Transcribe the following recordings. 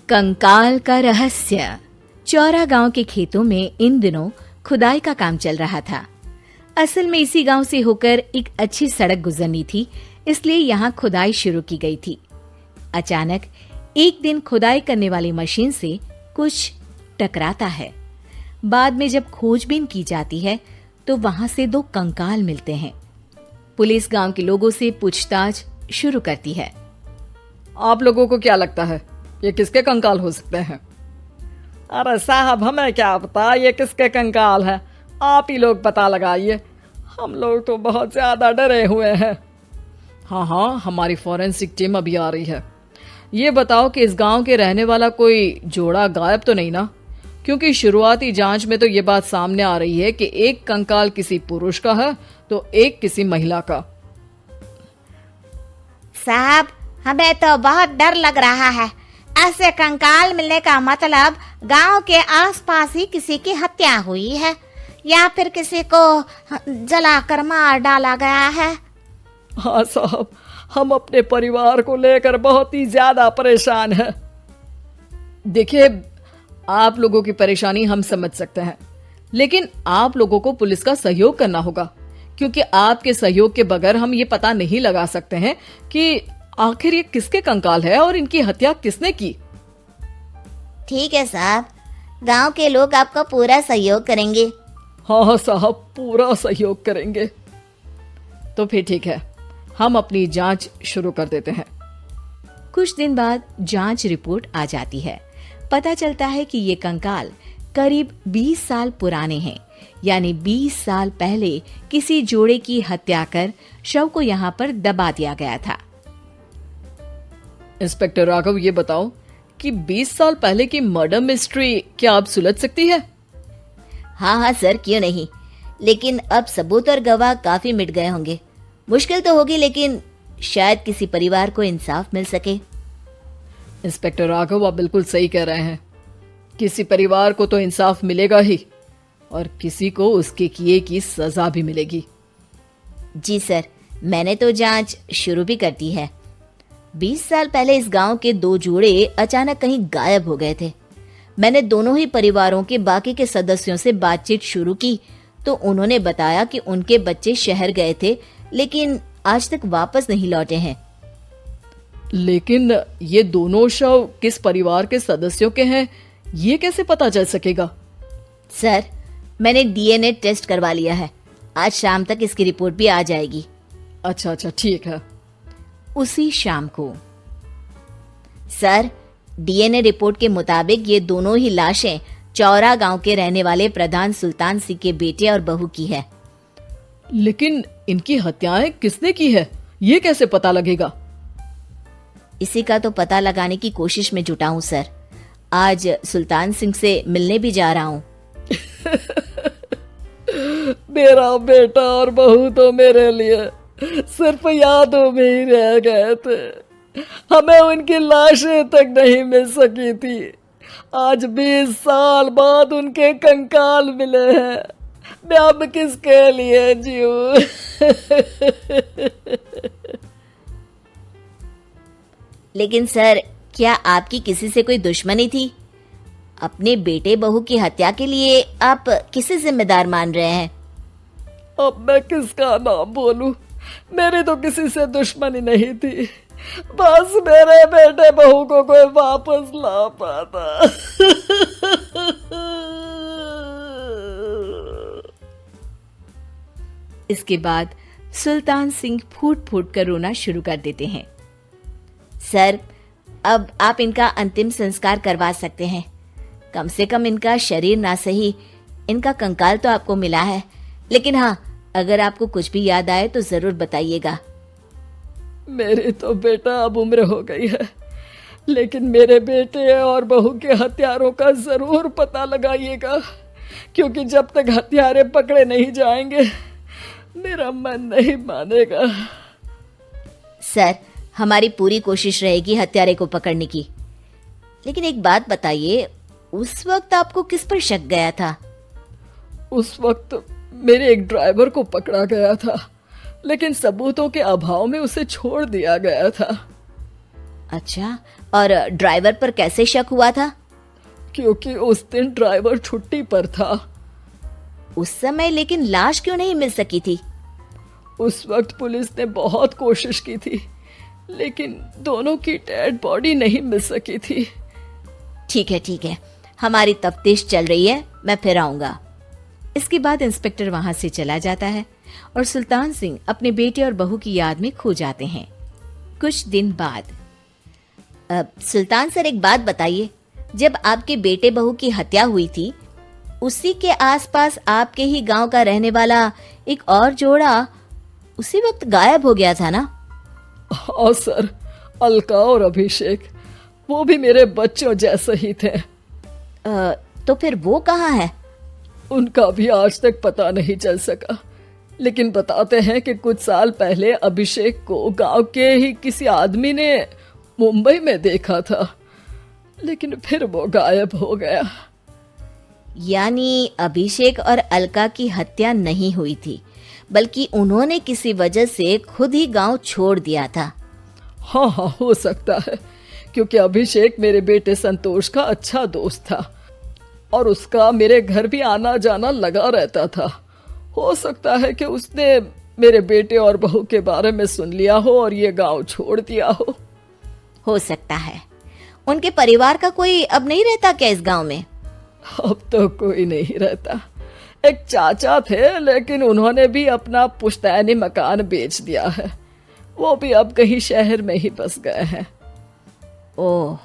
कंकाल का रहस्य। चौरा गांव के खेतों में इन दिनों खुदाई का काम चल रहा था। असल में इसी गांव से होकर एक अच्छी सड़क गुजरनी थी, इसलिए यहाँ खुदाई शुरू की गई थी। अचानक एक दिन खुदाई करने वाली मशीन से कुछ टकराता है। बाद में जब खोजबीन की जाती है तो वहां से 2 कंकाल मिलते हैं। पुलिस गांव के लोगों से पूछताछ शुरू करती है। आप लोगों को क्या लगता है ये किसके कंकाल हो सकते हैं? अरे साहब, हमें क्या पता ये किसके कंकाल है, आप ही लोग पता लगाइए। हम लोग तो बहुत ज्यादा डरे हुए हैं। हाँ, हमारी फॉरेंसिक टीम अभी आ रही है। ये बताओ कि इस गांव के रहने वाला कोई जोड़ा गायब तो नहीं ना? क्योंकि शुरुआती जांच में तो ये बात सामने आ रही है कि एक कंकाल किसी पुरुष का है तो एक किसी महिला का। साहब, हमें तो बहुत डर लग रहा है। ऐसे कंकाल मिलने का मतलब गांव के आसपास ही किसी की हत्या हुई है या फिर किसी को जलाकर मार डाला गया है। हाँ साहब, हम अपने परिवार को लेकर बहुत ही ज्यादा परेशान हैं। देखिए, आप लोगों की परेशानी हम समझ सकते हैं, लेकिन आप लोगों को पुलिस का सहयोग करना होगा, क्योंकि आपके सहयोग के बगैर हम ये पता नहीं लगा सकते हैं कि आखिर ये किसके कंकाल है और इनकी हत्या किसने की। ठीक है साहब, गांव के लोग आपका पूरा सहयोग करेंगे। हाँ साहब, पूरा सहयोग करेंगे। तो फिर ठीक है, हम अपनी जांच शुरू कर देते हैं। कुछ दिन बाद जांच रिपोर्ट आ जाती है। पता चलता है कि ये कंकाल करीब 20 साल पुराने हैं, यानी 20 साल पहले किसी जोड़े की हत्या कर शव को यहाँ पर दबा दिया गया था। इंस्पेक्टर राघव, ये बताओ कि 20 साल पहले की मर्डर मिस्ट्री क्या आप सुलझ सकती है? हाँ सर, क्यों नहीं, लेकिन अब सबूत और गवाह काफी मिट गए होंगे। मुश्किल तो होगी, लेकिन शायद किसी परिवार को इंसाफ मिल सके। इंस्पेक्टर राघव, आप बिल्कुल सही कह रहे हैं। किसी परिवार को तो इंसाफ मिलेगा ही और किसी को उसके किए की सजा भी मिलेगी। जी सर, मैंने तो जांच शुरू भी कर दी है। 20 साल पहले इस गांव के 2 जोड़े अचानक कहीं गायब हो गए थे। मैंने दोनों ही परिवारों के बाकी के सदस्यों से बातचीत शुरू की तो उन्होंने बताया कि उनके बच्चे शहर गए थे, लेकिन आज तक वापस नहीं लौटे हैं। लेकिन ये दोनों शव किस परिवार के सदस्यों के हैं, ये कैसे पता चल सकेगा? सर, मैंने डीएनए टेस्ट करवा लिया है। आज शाम तक इसकी रिपोर्ट भी आ जाएगी। अच्छा, ठीक है। उसी शाम को सर, डीएनए रिपोर्ट के मुताबिक ये दोनों ही लाशें चौरा गांव के रहने वाले प्रधान सुल्तान सिंह के बेटे और बहू की है। लेकिन इनकी हत्याएं किसने की है, ये कैसे पता लगेगा? इसी का तो पता लगाने की कोशिश में जुटा हूँ सर। आज सुल्तान सिंह से मिलने भी जा रहा हूँ। मेरा बेटा और बहू तो मेरे लिए सिर्फ यादों में ही रह गए थे। हमें उनकी लाशें तक नहीं मिल सकी थी। आज 20 साल बाद उनके कंकाल मिले हैं। मैं अब किसके लिए जीऊं? लेकिन सर, क्या आपकी किसी से कोई दुश्मनी थी? अपने बेटे बहू की हत्या के लिए आप किसे जिम्मेदार मान रहे हैं? अब मैं किसका नाम बोलूं? मेरी तो किसी से दुश्मनी नहीं थी, बस मेरे बेटे बहू को कोई वापस ला पाता। इसके बाद सुल्तान सिंह फूट फूट कर रोना शुरू कर देते हैं। सर, अब आप इनका अंतिम संस्कार करवा सकते हैं। कम से कम इनका शरीर ना सही, इनका कंकाल तो आपको मिला है। लेकिन हाँ, अगर आपको कुछ भी याद आए तो जरूर बताइएगा। मेरी तो बेटा अब उम्र हो गई है, लेकिन मेरे बेटे और बहू के हत्यारों का जरूर पता लगाइएगा, क्योंकि जब तक हत्यारे पकड़े नहीं जाएंगे मेरा मन नहीं मानेगा। सर, हमारी पूरी कोशिश रहेगी हत्यारे को पकड़ने की। लेकिन एक बात बताइए, उस वक्त आपको किस पर शक गया था? उस वक्त मेरे एक ड्राइवर को पकड़ा गया था, लेकिन सबूतों के अभाव में उसे छोड़ दिया गया था। अच्छा, और ड्राइवर पर कैसे शक हुआ था? क्योंकि उस दिन ड्राइवर छुट्टी पर था। उस समय लेकिन लाश क्यों नहीं मिल सकी थी? उस वक्त पुलिस ने बहुत कोशिश की थी, लेकिन दोनों की डेड बॉडी नहीं मिल सकी थी। ठीक है, हमारी तफ्तीश चल रही है, मैं फिर आऊंगा। इसके बाद इंस्पेक्टर वहां से चला जाता है और सुल्तान सिंह अपने बेटे और बहू की याद में खो जाते हैं। कुछ दिन बाद सुल्तान सर, एक बात बताइए, जब आपके बेटे बहू की हत्या हुई थी, उसी के आसपास आपके ही गांव का रहने वाला एक और जोड़ा उसी वक्त गायब हो गया था ना? हाँ सर, अलका और अभिषेक, वो भी मेरे बच्चों जैसे ही थे। तो फिर वो कहाँ है? उनका भी आज तक पता नहीं चल सका, लेकिन बताते हैं कि कुछ साल पहले अभिषेक को गांव के ही किसी आदमी ने मुंबई में देखा था, लेकिन फिर वो गायब हो गया। यानी अभिषेक और अलका की हत्या नहीं हुई थी, बल्कि उन्होंने किसी वजह से खुद ही गांव छोड़ दिया था। हाँ, हो सकता है, क्योंकि अभिषेक मेरे बेटे संतोष का अच्छा दोस्त था और उसका मेरे घर भी आना जाना लगा रहता था। हो सकता है कि उसने मेरे बेटे और बहू के बारे में सुन लिया हो और ये गांव छोड़ दिया हो सकता है। उनके परिवार का कोई अब नहीं रहता क्या इस गांव में? अब तो कोई नहीं रहता। एक चाचा थे, लेकिन उन्होंने भी अपना पुश्तैनी मकान बेच दिया है। वो भी अब कहीं शहर में ही बस गए हैं। ओह,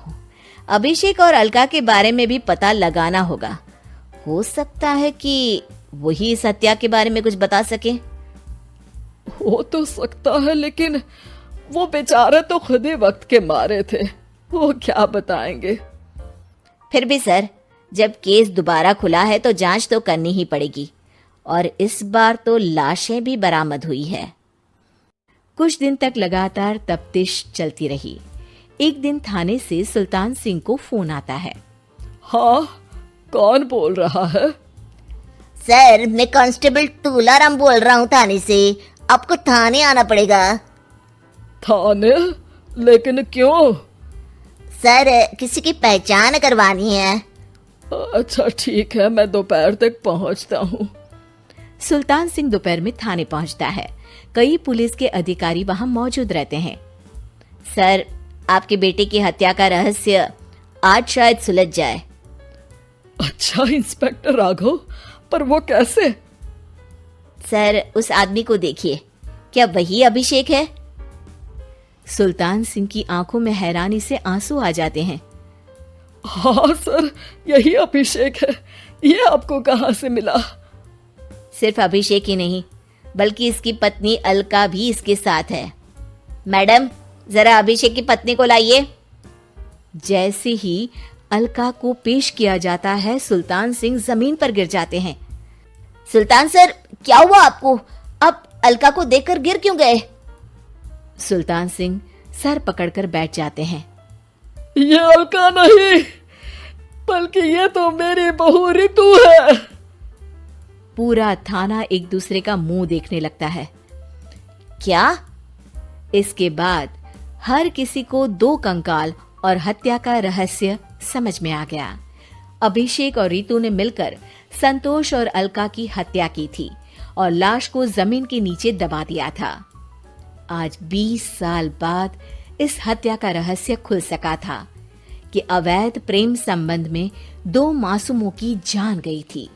अभिषेक और अलका के बारे में भी पता लगाना होगा। हो सकता है कि वही इस हत्या के बारे में कुछ बता सके। हो तो सकता है, लेकिन वो बेचारे तो खुद ही वक्त के मारे थे, वो क्या बताएंगे। फिर भी सर, जब केस दोबारा खुला है तो जांच तो करनी ही पड़ेगी, और इस बार तो लाशें भी बरामद हुई है। कुछ दिन तक लगातार तफ्तीश चलती रही। एक दिन थाने से सुल्तान सिंह को फोन आता है। हाँ, कौन बोल रहा है? सर, मैं कांस्टेबल तुलाराम बोल रहा हूँ थाने से। आपको थाने आना पड़ेगा। थाने? लेकिन क्यों? सर, किसी की पहचान करवानी है। अच्छा ठीक है, मैं दोपहर तक पहुंचता हूँ। सुल्तान सिंह दोपहर में थाने पहुंचता है। कई पुलिस के अधिकारी वहां मौजूद रहते हैं। सर, आपके बेटे की हत्या का रहस्य आज शायद सुलझ जाए। अच्छा इंस्पेक्टर राघव, पर वो कैसे? सर, उस आदमी को देखिए, क्या वही अभिषेक है? सुल्तान सिंह की आंखों में हैरानी से आंसू आ जाते हैं। हाँ सर, यही अभिषेक है। ये आपको कहाँ से मिला? सिर्फ अभिषेक ही नहीं, बल्कि इसकी पत्नी अलका भी इसके साथ है। मैडम, जरा अभिषेक की पत्नी को लाइए। जैसे ही अलका को पेश किया जाता है, सुल्तान सिंह जमीन पर गिर जाते हैं। सुल्तान सर, क्या हुआ आपको? आप अलका को देखकर गिर क्यों गए? सुल्तान सिंह सर पकड़कर बैठ जाते हैं। ये अलका नहीं, बल्कि ये तो मेरी बहू रितु है। पूरा थाना एक दूसरे का मुंह देखने लगता है। क्या? इसके बाद हर किसी को दो कंकाल और हत्या का रहस्य समझ में आ गया। अभिषेक और रितु ने मिलकर संतोष और अलका की हत्या की थी और लाश को जमीन के नीचे दबा दिया था। आज 20 साल बाद इस हत्या का रहस्य खुल सका था कि अवैध प्रेम संबंध में 2 मासूमों की जान गई थी।